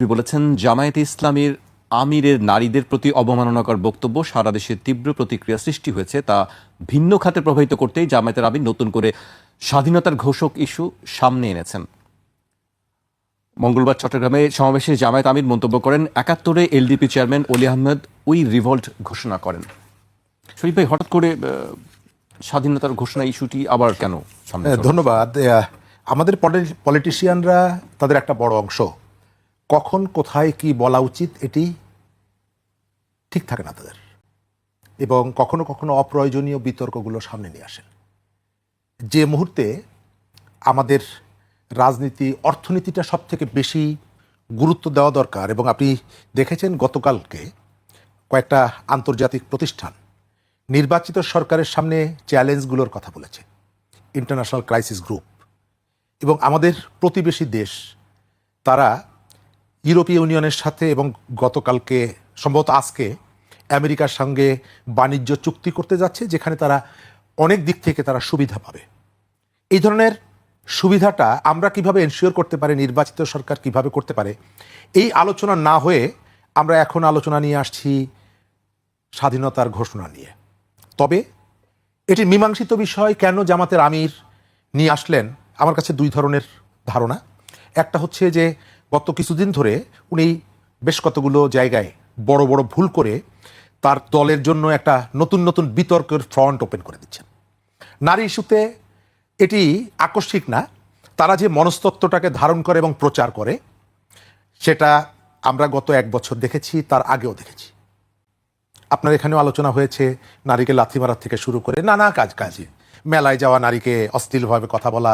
তিনি বলেছেন, জামায়াতে ইসলামীর আমিরের নারীদের প্রতি অবমাননাকর বক্তব্য সারা দেশে তীব্র প্রতিক্রিয়া সৃষ্টি হয়েছে। তা ভিন্ন খাতে প্রভাবিত করতেই জামায়াতের আমির নতুন করে স্বাধীনতার ঘোষক ইস্যু সামনে এনেছেন। মঙ্গলবার চট্টগ্রামে সমাবেশে জামায়াত আমির মন্তব্য করেন, ৭১-এ LDP chairman Oli Ahmed we revolt ঘোষণা করেন। শরীফ ভাই, হঠাৎ করে স্বাধীনতার ঘোষণা ইস্যুটি আবার কেন সামনে? ধন্যবাদ। আমাদের পলিটিশিয়ানরা তাদের একটা বড় অংশ কখন কোথায় কি বলা উচিত এটি ঠিক থাকে না তাদের, এবং কখনো কখনো অপ্রয়োজনীয় বিতর্কগুলো সামনে নিয়ে আসেন। যে মুহূর্তে আমাদের রাজনীতি অর্থনীতিটা সব থেকে বেশি গুরুত্ব দেওয়া দরকার, এবং আপনি দেখেছেন গতকালকে কয়েকটা আন্তর্জাতিক প্রতিষ্ঠান নির্বাচিত সরকারের সামনে চ্যালেঞ্জগুলোর কথা বলেছে। ইন্টারন্যাশনাল ক্রাইসিস গ্রুপ এবং আমাদের প্রতিবেশী দেশ, তারা ইউরোপীয় ইউনিয়নের সাথে এবং গতকালকে সম্ভবত আজকে আমেরিকার সঙ্গে বাণিজ্য চুক্তি করতে যাচ্ছে, যেখানে তারা অনেক দিক থেকে তারা সুবিধা পাবে। এই ধরনের সুবিধাটা আমরা কিভাবে এনশিওর করতে পারি, নির্বাচিত সরকার কিভাবে করতে পারে, এই আলোচনা না হয়ে আমরা এখন আলোচনা নিয়ে আসছি স্বাধীনতার ঘোষণা নিয়ে। তবে এটি মীমাংসিত বিষয় কেন জামাতের আমির নিয়ে আসলেন, আমার কাছে দুই ধরনের ধারণা। একটা হচ্ছে যে গত কিছুদিন ধরে উনি বেশ কতগুলো জায়গায় বড় বড় ভুল করে তার দলের জন্য একটা নতুন নতুন বিতর্কের ফ্রন্ট ওপেন করে দিচ্ছেন। নারী ইস্যুতে এটি আকস্মিক না, তারা যে মনস্তত্ত্বটাকে ধারণ করে এবং প্রচার করে সেটা আমরা গত 1 বছর দেখেছি, তার আগেও দেখেছি। আপনার এখানেও আলোচনা হয়েছে নারীকে লাথি মারার থেকে শুরু করে নানা কাজে, মেলায় যাওয়া নারীকে অশ্লীলভাবে কথা বলা,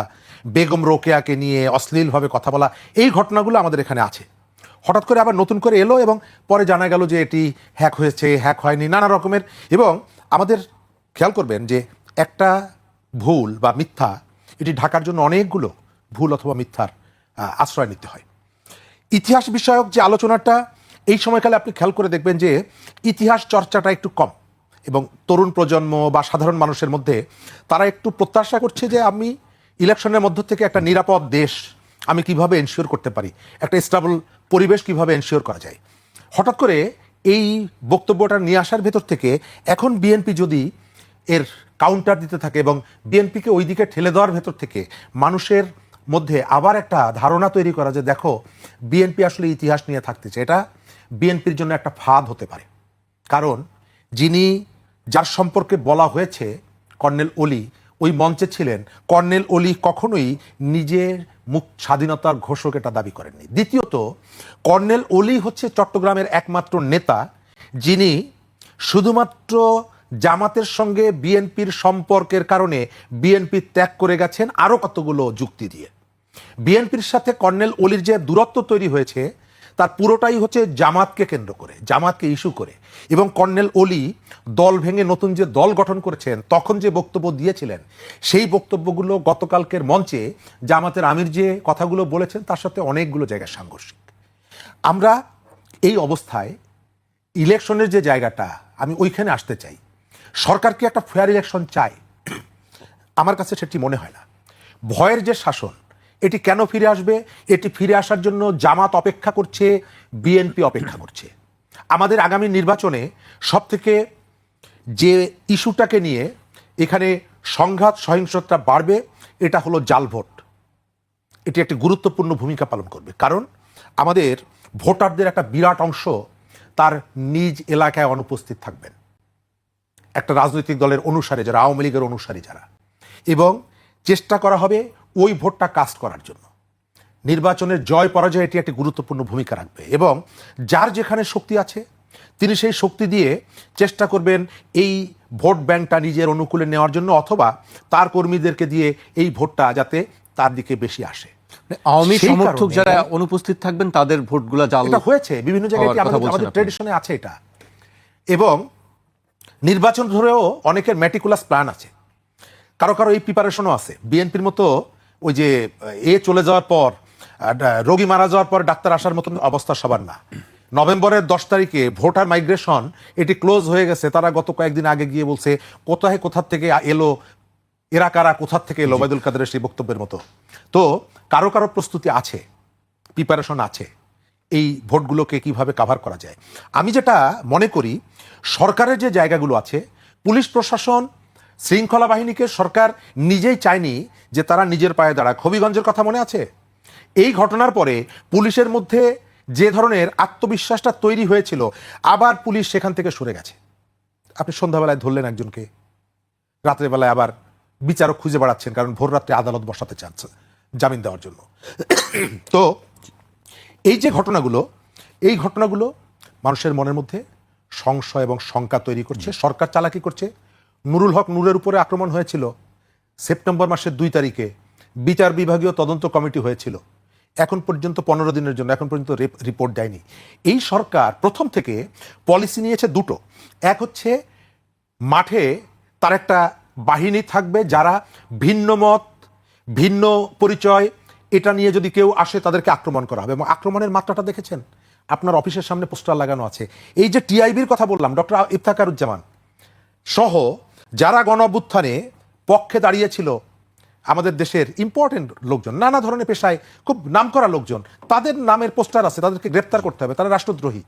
বেগম রোকেয়াকে নিয়ে অশ্লীলভাবে কথা বলা, এই ঘটনাগুলো আমাদের এখানে আছে। হঠাৎ করে আবার নতুন করে এলো এবং পরে জানা গেল যে এটি হ্যাক হয়েছে, হ্যাক হয়নি, নানা রকমের। এবং আমাদের খেয়াল করবেন যে একটা ভুল বা মিথ্যা, এটি ঢাকার জন্য অনেকগুলো ভুল অথবা মিথ্যার আশ্রয় নিতে হয়। ইতিহাস বিষয়ক যে আলোচনাটা এই সময়কালে আপনি খেয়াল করে দেখবেন যে ইতিহাস চর্চাটা একটু কম, এবং তরুণ প্রজন্ম বা সাধারণ মানুষের মধ্যে তারা একটু প্রত্যাশা করছে যে আমি ইলেকশনের মধ্য থেকে একটা নিরাপদ দেশ আমি কিভাবে এনশিওর করতে পারি, একটা স্টেবল পরিবেশ কিভাবে এনশিওর করা যায়। হঠাৎ করে এই বক্তব্যটা নিয়ে আসার ভেতর থেকে এখন বিএনপি যদি এর কাউন্টার দিতে থাকে এবং বিএনপিকে ওই দিকে ঠেলে দেওয়ার ভেতর থেকে মানুষের মধ্যে আবার একটা ধারণা তৈরি করা যে দেখো বিএনপি আসলে ইতিহাস নিয়ে থাকতেছে, এটা বিএনপির জন্য একটা ফাঁদ হতে পারে। কারণ যার সম্পর্কে বলা হয়েছে কর্নেল অলি, ওই মঞ্চে ছিলেন। কর্নেল অলি কখনোই নিজের স্বাধীনতার ঘোষক এটা দাবি করেননি। দ্বিতীয়ত, কর্নেল অলি হচ্ছে চট্টগ্রামের একমাত্র নেতা যিনি শুধুমাত্র জামাতের সঙ্গে বিএনপির সম্পর্কের কারণে বিএনপি ত্যাগ করে গেছেন আরও কতগুলো যুক্তি দিয়ে। বিএনপির সাথে কর্নেল অলির যে দূরত্ব তৈরি হয়েছে তার পুরোটাই হচ্ছে জামাতকে কেন্দ্র করে, জামাতকে ইস্যু করে। এবং কর্নেল অলি দল ভেঙে নতুন যে দল গঠন করেছেন তখন যে বক্তব্য দিয়েছিলেন, সেই বক্তব্যগুলো গতকালকের মঞ্চে জামাতের আমির যে কথাগুলো বলেছেন তার সাথে অনেকগুলো জায়গায় সাংঘর্ষিক। আমরা এই অবস্থায় ইলেকশনের যে জায়গাটা, আমি ওইখানে আসতে চাই। সরকার কি একটা ফেয়ার ইলেকশন চায়? আমার কাছে সেটি মনে হয় না। ভয়ের যে শাসন, এটি কেন ফিরে আসবে? এটি ফিরে আসার জন্য জামাত অপেক্ষা করছে, বিএনপি অপেক্ষা করছে। আমাদের আগামী নির্বাচনে সবথেকে যে ইস্যুটাকে নিয়ে এখানে সংঘাত সহিংসতা বাড়বে, এটা হলো জাল ভোট। এটি একটি গুরুত্বপূর্ণ ভূমিকা পালন করবে, কারণ আমাদের ভোটারদের একটা বিরাট অংশ তার নিজ এলাকায় অনুপস্থিত থাকবেন, একটা রাজনৈতিক দলের অনুসারী যারা, আওয়ামী লীগের অনুসারী যারা, এবং চেষ্টা করা হবে ওই ভোটটা কাস্ট করার জন্য। নির্বাচনের জয় পরাজয় এটি একটি গুরুত্বপূর্ণ ভূমিকা রাখবে, এবং যার যেখানে শক্তি আছে তিনি সেই শক্তি দিয়ে চেষ্টা করবেন এই ভোট ব্যাংকটা নিজের অনুকূলে নেওয়ার জন্য, অথবা তার কর্মীদেরকে দিয়ে এই ভোটটা যাতে তার দিকে বেশি আসে। আওয়ামী সমর্থক যারা অনুপস্থিত থাকবেন তাদের ভোটগুলা জাল হয়েছে বিভিন্ন জায়গায়, আমাদের ট্রেডিশনে আছে এটা। এবং নির্বাচন ধরেও অনেকের ম্যাটিকুলাস প্ল্যান আছে, কারো কারো এই প্রিপারেশনও আছে। বিএনপির মতো ওই যে চলে যাওয়ার পর, রোগী মারা যাওয়ার পর ডাক্তার আসার মতন অবস্থা সবার না। নভেম্বরের 10 তারিখে ভোটার মাইগ্রেশন এটি ক্লোজ হয়ে গেছে। তারা গত কয়েকদিন আগে গিয়ে বলছে কোথা থেকে এলো, এরা কারা, কোথা থেকে এলো, ওবায়দুল কাদেরের সেই বক্তব্যের মতো। তো কারো কারো প্রস্তুতি আছে, প্রিপারেশন আছে। এই ভোটগুলোকে কিভাবে কাভার করা যায়। আমি যেটা মনে করি, সরকারের যে জায়গাগুলো আছে, পুলিশ প্রশাসন, শৃঙ্খলা বাহিনীকে সরকার নিজেই চায়নি যে তারা নিজের পায়ে দাঁড়াক। হবিগঞ্জের কথা মনে আছে? এই ঘটনার পরে পুলিশের মধ্যে যে ধরনের আত্মবিশ্বাসটা তৈরি হয়েছিল, আবার পুলিশ সেখান থেকে সরে গেছে। আপনি সন্ধ্যাবেলায় ধরলেন একজনকে, রাত্রেবেলায় আবার বিচারক খুঁজে বেড়াচ্ছেন, কারণ ভোর রাত্রে আদালত বসাতে চাচ্ছে জামিন দেওয়ার জন্য। তো এই যে ঘটনাগুলো, এই ঘটনাগুলো মানুষের মনের মধ্যে সংশয় এবং শঙ্কা তৈরি করছে। সরকার চালাকি করছে। নুরুল হক নূরের উপরে আক্রমণ হয়েছিল সেপ্টেম্বর মাসের 2 তারিখে, বিচার বিভাগীয় তদন্ত কমিটি হয়েছিল, এখন পর্যন্ত 15 দিনের জন্য এখন পর্যন্ত রিপোর্ট দেয়নি। এই সরকার প্রথম থেকে পলিসি নিয়েছে দুটো। এক হচ্ছে মাঠে তার একটা বাহিনী থাকবে যারা ভিন্ন মত, ভিন্ন পরিচয়, এটা নিয়ে যদি কেউ আসে তাদেরকে আক্রমণ করা হবে। এবং আক্রমণের মাত্রাটা দেখেছেন, আপনার অফিসের সামনে পোস্টার লাগানো আছে। এই যে টিআইবির কথা বললাম, ডক্টর ইফতেখারুজ্জামান সহ যারা গণ অভ্যুত্থানে পক্ষে দাঁড়িয়েছিল, আমাদের দেশের ইম্পর্টেন্ট লোকজন, নানা ধরনের পেশায় খুব নামকরা লোকজন, তাদের নামের পোস্টার আছে। তাদেরকে গ্রেপ্তার করতে হবে, তারা রাষ্ট্রদ্রোহী।